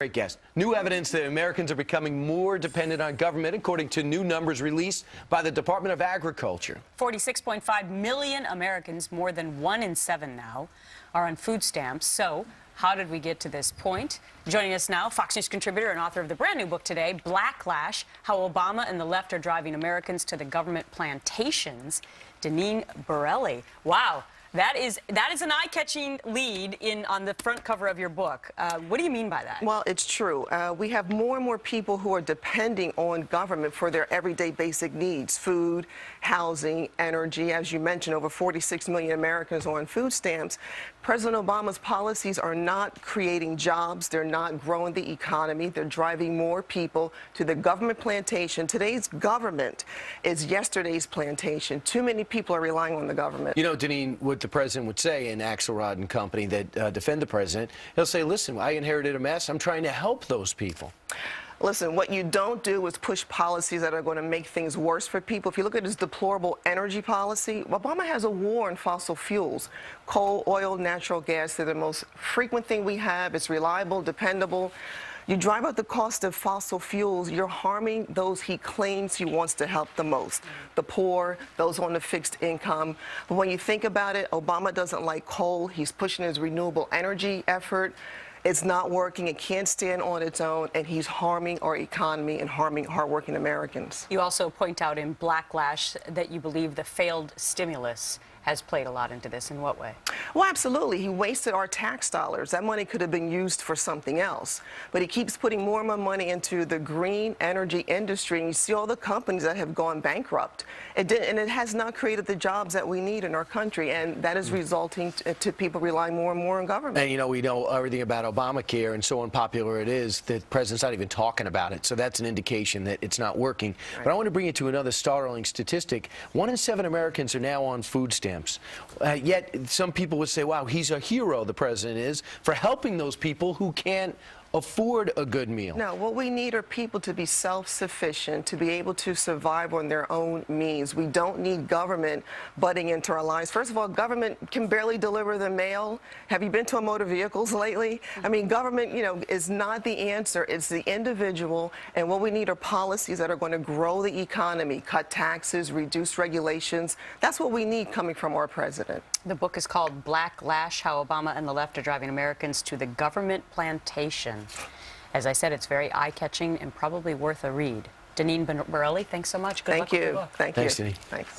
Great guest. New evidence that Americans are becoming more dependent on government, according to new numbers released by the Department of Agriculture. 46.5 million Americans, more than 1 in 7 now, are on food stamps. So, how did we get to this point? Joining us now, Fox News contributor and author of the brand new book today, Blacklash, How Obama and the Left Are Driving Americans to the Government Plantations, Deneen Borelli. Wow. That is an eye-catching lead on the front cover of your book. What do you mean by that? Well, it's true. We have more and more people who are depending on government for their everyday basic needs: food, housing, energy. As you mentioned, over 46 million Americans are on food stamps. President Obama's policies are not creating jobs. They're not growing the economy. They're driving more people to the government plantation. Today's government is yesterday's plantation. Too many people are relying on the government. You know, Deneen, what the president would say in Axelrod and company that defend the president, he'll say, listen, I inherited a mess. I'm trying to help those people. Listen, what you don't do is push policies that are going to make things worse for people. If you look at his deplorable energy policy, Obama has a war on fossil fuels. Coal, oil, natural gas, they're the most frequent thing we have. It's reliable, dependable. You drive up the cost of fossil fuels, you're harming those he claims he wants to help the most: the poor, those on the fixed income. But when you think about it, Obama doesn't like coal. He's pushing his renewable energy effort. It's not working. It can't stand on its own, and he's harming our economy and harming hardworking Americans. You also point out in Blacklash that you believe the failed stimulus has played a lot into this. In what way? Well, absolutely. He wasted our tax dollars. That money could have been used for something else. But he keeps putting more and more money into the green energy industry, and you see all the companies that have gone bankrupt. And it has not created the jobs that we need in our country, and that is resulting to people relying more and more on government. And, you know, we know everything about Obamacare and so unpopular it is that the president's not even talking about it. So that's an indication that it's not working. Right. But I want to bring you to another startling statistic. 1 in 7 Americans are now on food stamps. Yet some people would say, wow, he's a hero, the president is, for helping those people who can't afford a good meal. No, what we need are people to be self-sufficient, to be able to survive on their own means. We don't need government butting into our lives. First of all, government can barely deliver the mail. Have you been to a motor vehicles lately? I mean, government, you know, is not the answer. It's the individual, and what we need are policies that are going to grow the economy, cut taxes, reduce regulations. That's what we need coming from our president. The book is called Blacklash, How Obama and the Left Are Driving Americans to the Government Plantation. As I said, it's very eye-catching and probably worth a read. Deneen Borelli, thanks so much. Good luck with your book. Thank you. Thanks, Deneen. Thanks.